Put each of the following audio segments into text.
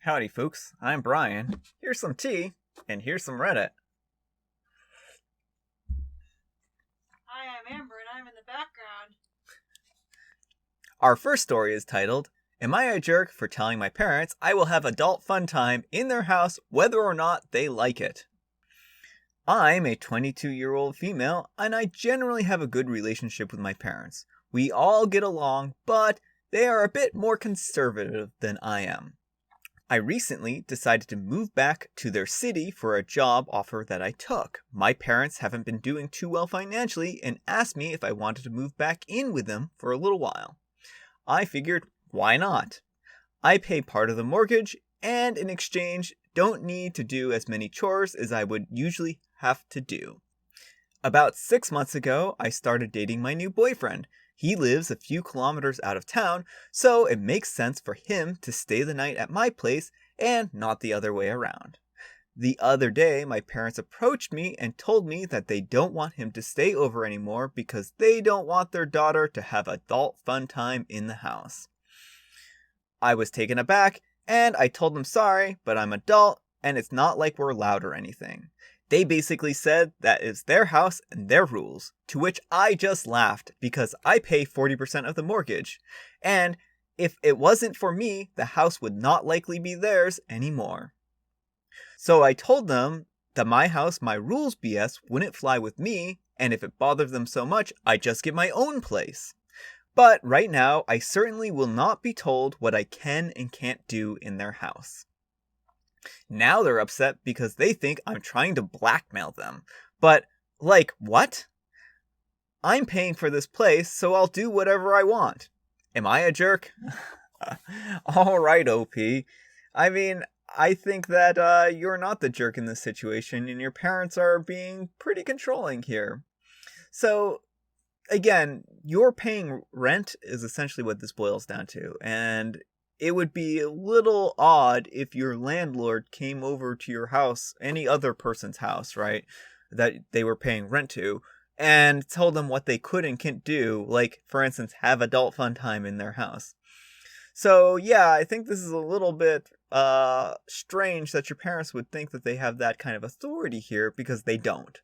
Howdy folks, I'm Brian. Here's some tea, and here's some Reddit. Hi, I'm Amber, and I'm in the background. Our first story is titled, Am I a Jerk for Telling My Parents I Will Have Adult Fun Time in Their House Whether or Not They Like It? I'm a 22-year-old female, and I generally have a good relationship with my parents. We all get along, but they are a bit more conservative than I am. I recently decided to move back to their city for a job offer that I took. My parents haven't been doing too well financially and asked me if I wanted to move back in with them for a little while. I figured, why not? I pay part of the mortgage and in exchange don't need to do as many chores as I would usually have to do. About 6 months ago, I started dating my new boyfriend. He lives a few kilometers out of town, so it makes sense for him to stay the night at my place and not the other way around. The other day, my parents approached me and told me that they don't want him to stay over anymore because they don't want their daughter to have adult fun time in the house. I was taken aback, and I told them sorry, but I'm adult, and it's not like we're loud or anything. They basically said that it's their house and their rules, to which I just laughed because I pay 40% of the mortgage. And if it wasn't for me, the house would not likely be theirs anymore. So I told them that my house, my rules BS wouldn't fly with me, and if it bothered them so much, I'd just get my own place. But right now, I certainly will not be told what I can and can't do in their house. Now they're upset because they think I'm trying to blackmail them. But, what? I'm paying for this place, so I'll do whatever I want. Am I a jerk? Alright, OP. I mean, I think that you're not the jerk in this situation, and your parents are being pretty controlling here. So, again, you're paying rent is essentially what this boils down to, and it would be a little odd if your landlord came over to your house, any other person's house, right, that they were paying rent to, and told them what they could and can't do, like, for instance, have adult fun time in their house. So, yeah, I think this is a little bit strange that your parents would think that they have that kind of authority here, because they don't.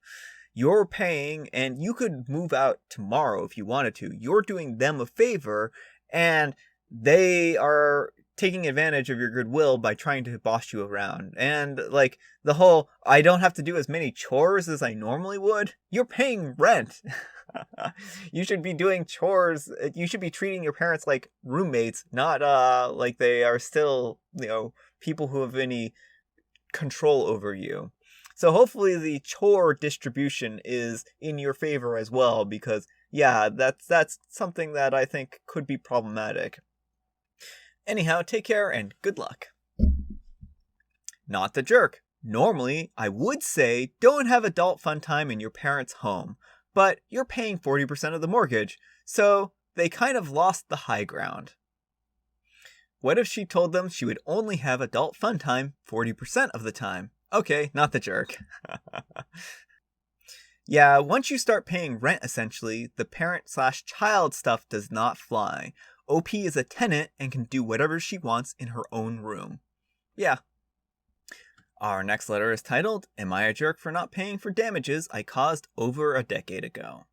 You're paying, and you could move out tomorrow if you wanted to. You're doing them a favor, and they are taking advantage of your goodwill by trying to boss you around. And, the whole, I don't have to do as many chores as I normally would. You're paying rent. You should be doing chores. You should be treating your parents like roommates, not, like they are still, people who have any control over you. So hopefully the chore distribution is in your favor as well, because, yeah, that's something that I think could be problematic. Anyhow, take care and good luck. Not the jerk. Normally, I would say don't have adult fun time in your parents' home, but you're paying 40% of the mortgage, so they kind of lost the high ground. What if she told them she would only have adult fun time 40% of the time? Okay, not the jerk. Yeah, once you start paying rent essentially, the parent/child stuff does not fly. OP is a tenant and can do whatever she wants in her own room. Yeah. Our next letter is titled, Am I a Jerk for Not Paying for Damages I Caused Over a Decade Ago?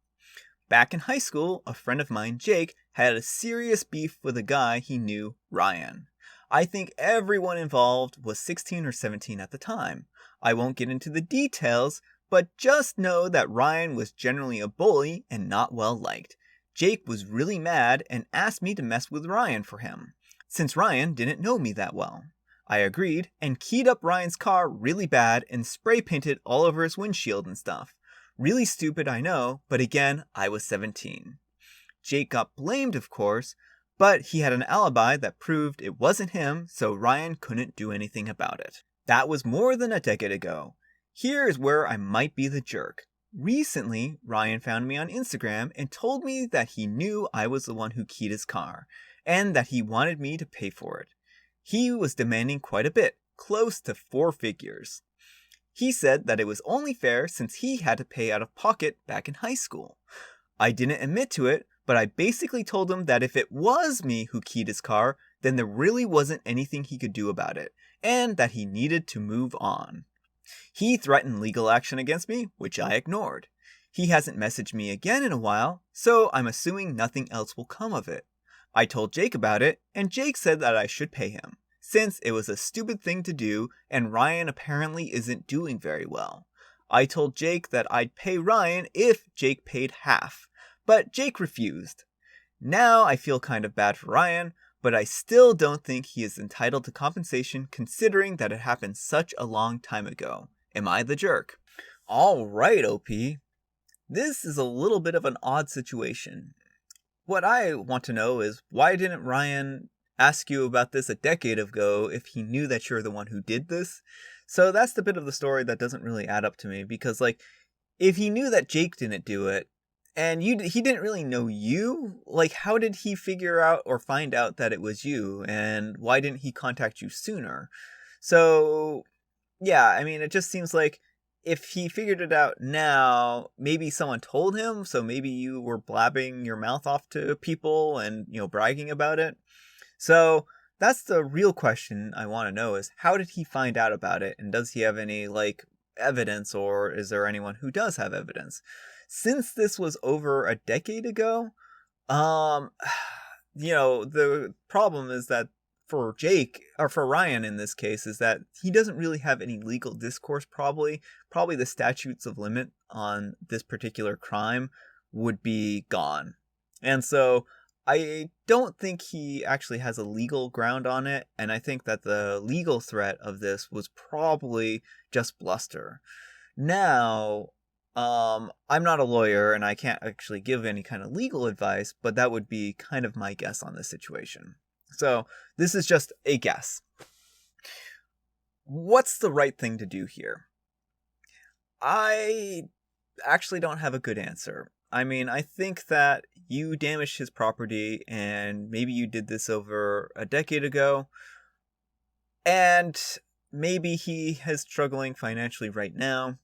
Back in high school, a friend of mine, Jake, had a serious beef with a guy he knew, Ryan. I think everyone involved was 16 or 17 at the time. I won't get into the details, but just know that Ryan was generally a bully and not well liked. Jake was really mad and asked me to mess with Ryan for him, since Ryan didn't know me that well. I agreed and keyed up Ryan's car really bad and spray painted all over his windshield and stuff. Really stupid, I know, but again, I was 17. Jake got blamed, of course, but he had an alibi that proved it wasn't him, so Ryan couldn't do anything about it. That was more than a decade ago. Here is where I might be the jerk. Recently, Ryan found me on Instagram and told me that he knew I was the one who keyed his car, and that he wanted me to pay for it. He was demanding quite a bit, close to 4 figures. He said that it was only fair since he had to pay out of pocket back in high school. I didn't admit to it, but I basically told him that if it was me who keyed his car, then there really wasn't anything he could do about it, and that he needed to move on. He threatened legal action against me, which I ignored. He hasn't messaged me again in a while, so I'm assuming nothing else will come of it. I told Jake about it, and Jake said that I should pay him, since it was a stupid thing to do and Ryan apparently isn't doing very well. I told Jake that I'd pay Ryan if Jake paid half, but Jake refused. Now I feel kind of bad for Ryan, but I still don't think he is entitled to compensation considering that it happened such a long time ago. Am I the jerk? Alright, OP. This is a little bit of an odd situation. What I want to know is, why didn't Ryan ask you about this a decade ago if he knew that you're the one who did this? So that's the bit of the story that doesn't really add up to me, because if he knew that Jake didn't do it, and he didn't really know you, how did he figure out or find out that it was you, and why didn't he contact you sooner? So, yeah, I mean, it just seems like if he figured it out now, maybe someone told him, so maybe you were blabbing your mouth off to people and, bragging about it. So that's the real question I want to know is, how did he find out about it? And does he have any, evidence, or is there anyone who does have evidence? Since this was over a decade ago, the problem is that for Jake, or for Ryan in this case, is that he doesn't really have any legal discourse probably. Probably the statutes of limit on this particular crime would be gone. And so I don't think he actually has a legal ground on it, and I think that the legal threat of this was probably just bluster. Now, I'm not a lawyer, and I can't actually give any kind of legal advice, but that would be kind of my guess on this situation. So, this is just a guess. What's the right thing to do here? I actually don't have a good answer. I mean, I think that you damaged his property, and maybe you did this over a decade ago, and maybe he is struggling financially right now.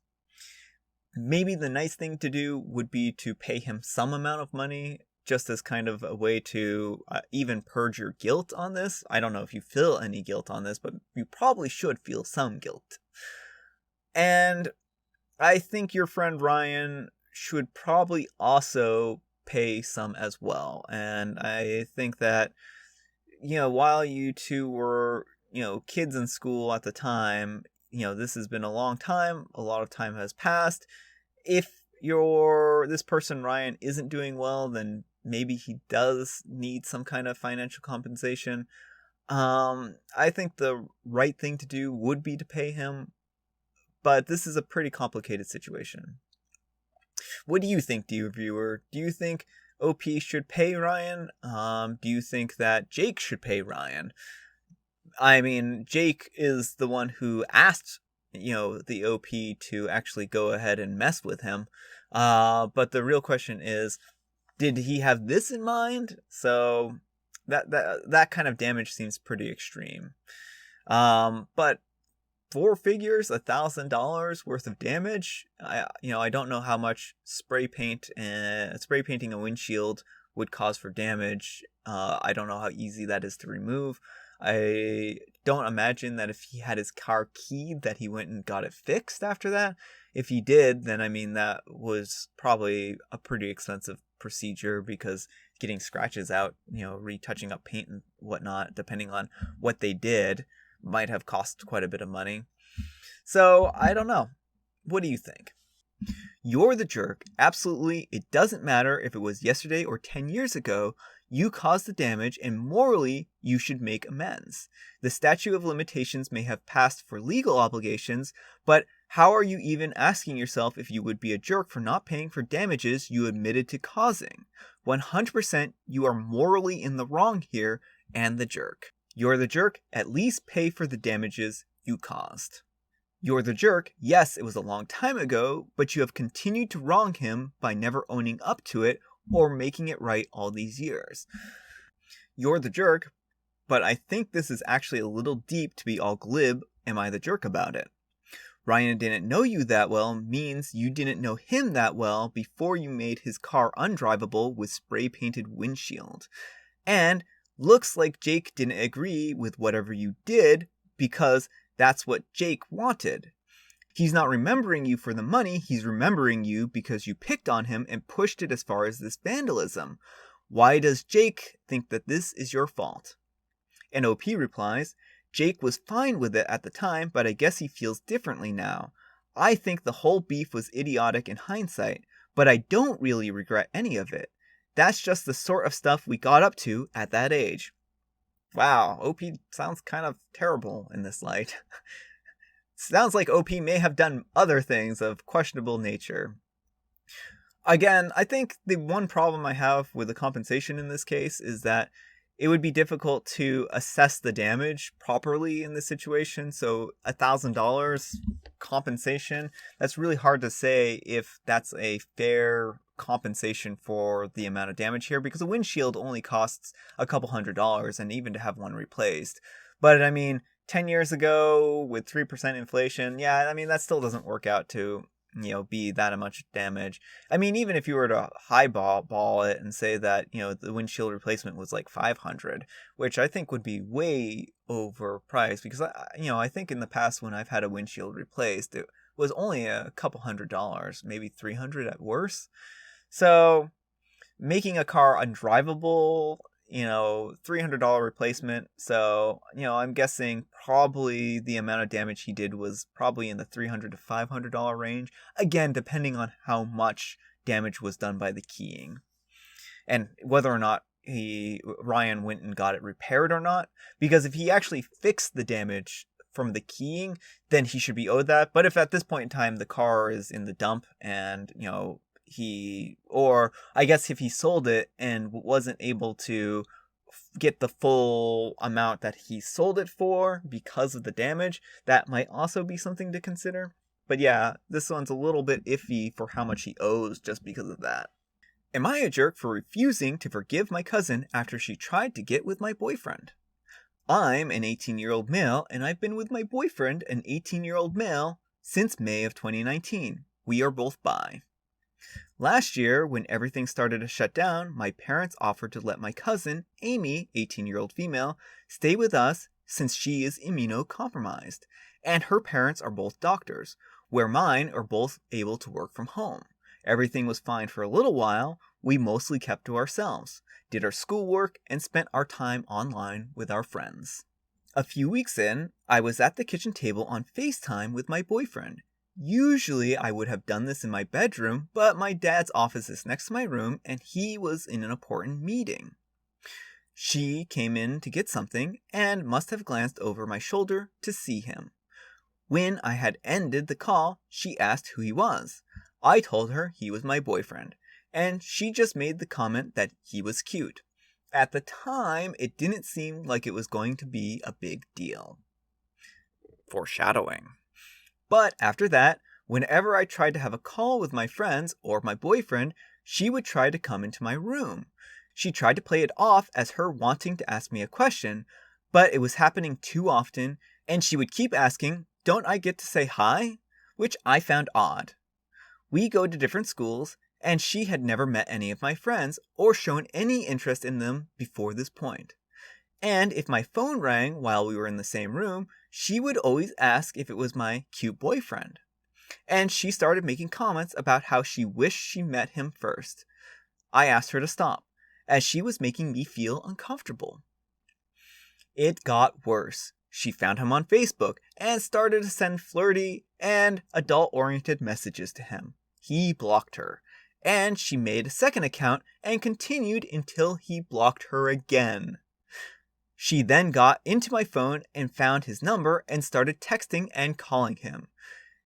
Maybe the nice thing to do would be to pay him some amount of money, just as kind of a way to even purge your guilt on this. I don't know if you feel any guilt on this, but you probably should feel some guilt. And I think your friend Ryan should probably also pay some as well. And I think that, while you two were, kids in school at the time, this has been a long time. A lot of time has passed. If this person Ryan isn't doing well, then maybe he does need some kind of financial compensation. I think the right thing to do would be to pay him, but this is a pretty complicated situation. What do you think, dear viewer? Do you think OP should pay Ryan? Do you think that Jake should pay Ryan? I mean, Jake is the one who asked, the OP to actually go ahead and mess with him. But the real question is, did he have this in mind? So that kind of damage seems pretty extreme. But 4 figures, $1,000 worth of damage. I don't know how much spray painting a windshield would cause for damage. I don't know how easy that is to remove. I don't imagine that if he had his car keyed that he went and got it fixed after that. If he did, then that was probably a pretty expensive procedure, because getting scratches out, retouching up paint and whatnot, depending on what they did, might have cost quite a bit of money. So, I don't know. What do you think? You're the jerk. Absolutely, it doesn't matter if it was yesterday or 10 years ago. You caused the damage, and morally, you should make amends. The statute of limitations may have passed for legal obligations, but how are you even asking yourself if you would be a jerk for not paying for damages you admitted to causing? 100% you are morally in the wrong here, and the jerk. You're the jerk, at least pay for the damages you caused. You're the jerk, yes, it was a long time ago, but you have continued to wrong him by never owning up to it or making it right all these years. You're the jerk, but I think this is actually a little deep to be all glib, am I the jerk about it? Ryan didn't know you that well means you didn't know him that well before you made his car undrivable with spray-painted windshield. And Looks like Jake didn't agree with whatever you did because that's what Jake wanted. He's not remembering you for the money, he's remembering you because you picked on him and pushed it as far as this vandalism. Why does Jake think that this is your fault? And OP replies, Jake was fine with it at the time, but I guess he feels differently now. I think the whole beef was idiotic in hindsight, but I don't really regret any of it. That's just the sort of stuff we got up to at that age. Wow, OP sounds kind of terrible in this light. Sounds like OP may have done other things of questionable nature. Again, I think the one problem I have with the compensation in this case is that it would be difficult to assess the damage properly in this situation. So $1,000 compensation, that's really hard to say if that's a fair compensation for the amount of damage here, because a windshield only costs a couple $100, and even to have one replaced. But I mean, 10 years ago with 3% inflation, yeah, I mean, that still doesn't work out to, be that much damage. I mean, even if you were to highball it and say that, the windshield replacement was like $500, which I think would be way overpriced, because I think in the past when I've had a windshield replaced, it was only a couple $100, maybe $300 at worst. So making a car undrivable, $300 replacement. So, I'm guessing probably the amount of damage he did was probably in the $300 to $500 range. Again, depending on how much damage was done by the keying and whether or not Ryan went and got it repaired or not. Because if he actually fixed the damage from the keying, then he should be owed that. But if at this point in time the car is in the dump and, or I guess if he sold it and wasn't able to get the full amount that he sold it for because of the damage, that might also be something to consider. But yeah, this one's a little bit iffy for how much he owes just because of that. Am I a jerk for refusing to forgive my cousin after she tried to get with my boyfriend? I'm an 18-year-old male, and I've been with my boyfriend, an 18-year-old male, since May of 2019. We are both bi. Last year, when everything started to shut down, my parents offered to let my cousin, Amy, 18-year-old female, stay with us since she is immunocompromised, and her parents are both doctors, where mine are both able to work from home. Everything was fine for a little while. We mostly kept to ourselves, did our schoolwork, and spent our time online with our friends. A few weeks in, I was at the kitchen table on FaceTime with my boyfriend. Usually I would have done this in my bedroom, but my dad's office is next to my room and he was in an important meeting. She came in to get something and must have glanced over my shoulder to see him. When I had ended the call, she asked who he was. I told her he was my boyfriend, and she just made the comment that he was cute. At the time, it didn't seem like it was going to be a big deal. Foreshadowing. But after that, whenever I tried to have a call with my friends or my boyfriend, she would try to come into my room. She tried to play it off as her wanting to ask me a question, but it was happening too often, and she would keep asking, "Don't I get to say hi?" Which I found odd. We go to different schools, and she had never met any of my friends or shown any interest in them before this point. And if my phone rang while we were in the same room, she would always ask if it was my cute boyfriend. And she started making comments about how she wished she met him first. I asked her to stop, as she was making me feel uncomfortable. It got worse. She found him on Facebook and started to send flirty and adult-oriented messages to him. He blocked her, and she made a second account and continued until he blocked her again. She then got into my phone and found his number and started texting and calling him.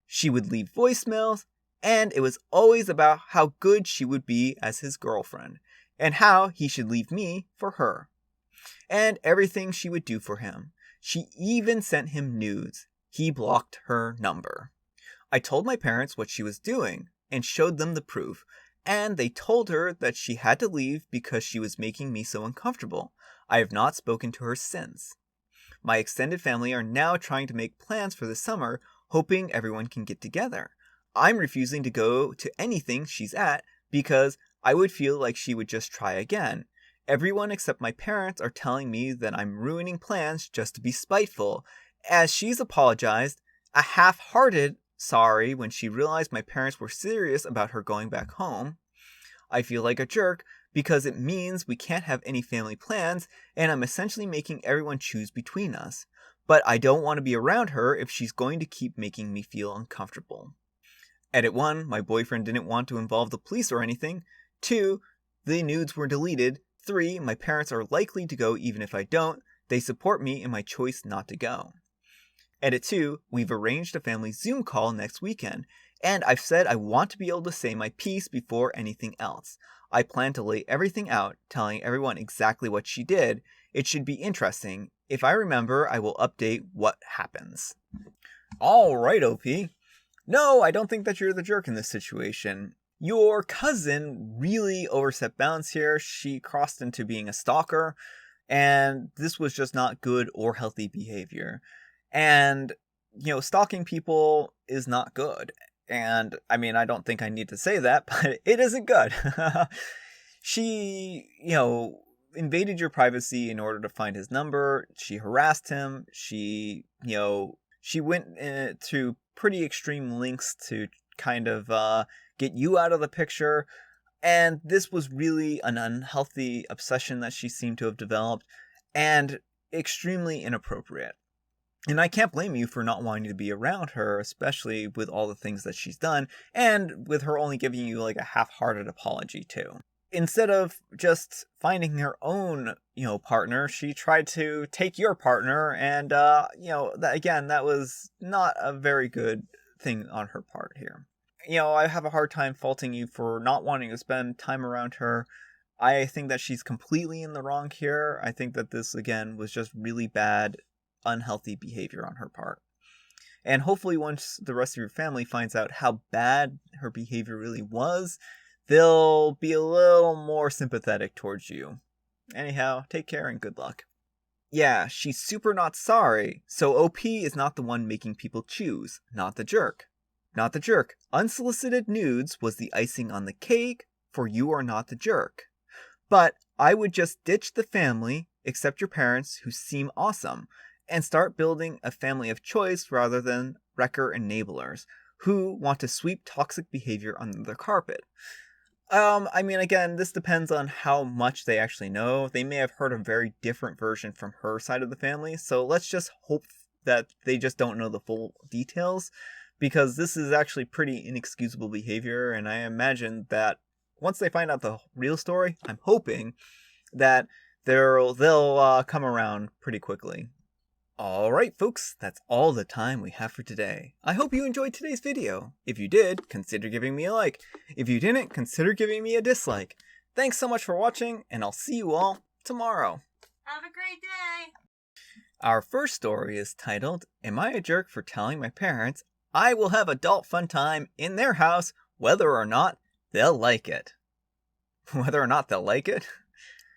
She would leave voicemails, and it was always about how good she would be as his girlfriend, and how he should leave me for her, and everything she would do for him. She even sent him nudes. He blocked her number. I told my parents what she was doing, and showed them the proof, and they told her that she had to leave because she was making me so uncomfortable. I have not spoken to her since. My extended family are now trying to make plans for the summer, hoping everyone can get together. I'm refusing to go to anything she's at because I would feel like she would just try again. Everyone except my parents are telling me that I'm ruining plans just to be spiteful, as she's apologized a half-hearted sorry when she realized my parents were serious about her going back home. I feel like a jerk because it means we can't have any family plans, and I'm essentially making everyone choose between us. But I don't want to be around her if she's going to keep making me feel uncomfortable. Edit 1, my boyfriend didn't want to involve the police or anything. 2, the nudes were deleted. 3, my parents are likely to go even if I don't. They support me in my choice not to go. Edit 2, we've arranged a family Zoom call next weekend, and I've said I want to be able to say my piece before anything else. I plan to lay everything out, telling everyone exactly what she did. It should be interesting. If I remember, I will update what happens. Alright, OP. No, I don't think that you're the jerk in this situation. Your cousin really overstepped bounds here. She crossed into being a stalker, and this was just not good or healthy behavior. And, stalking people is not good. And, I don't think I need to say that, but it isn't good. She, invaded your privacy in order to find his number. She harassed him. She went to pretty extreme lengths to kind of get you out of the picture. And this was really an unhealthy obsession that she seemed to have developed, and extremely inappropriate. And I can't blame you for not wanting to be around her, especially with all the things that she's done, and with her only giving you like a half-hearted apology too. Instead of just finding her own, partner, she tried to take your partner, and, that was not a very good thing on her part here. I have a hard time faulting you for not wanting to spend time around her. I think that she's completely in the wrong here. I think that this, again, was just really bad, unhealthy behavior on her part. And hopefully once the rest of your family finds out how bad her behavior really was, they'll be a little more sympathetic towards you. Anyhow, take care and good luck. Yeah, she's super not sorry, so OP is not the one making people choose, not the jerk. Not the jerk. Unsolicited nudes was the icing on the cake, for you are not the jerk. But I would just ditch the family, except your parents, who seem awesome, and start building a family of choice rather than wrecker enablers, who want to sweep toxic behavior under the carpet. Again, this depends on how much they actually know. They may have heard a very different version from her side of the family, so let's just hope that they just don't know the full details, because this is actually pretty inexcusable behavior, and I imagine that once they find out the real story, I'm hoping that they'll come around pretty quickly. Alright folks, that's all the time we have for today. I hope you enjoyed today's video. If you did, consider giving me a like. If you didn't, consider giving me a dislike. Thanks so much for watching, and I'll see you all tomorrow. Have a great day. Our first story is titled, Am I a Jerk for Telling My Parents I Will Have Adult Fun Time in Their House Whether or Not They'll Like It? Whether or not they'll like it?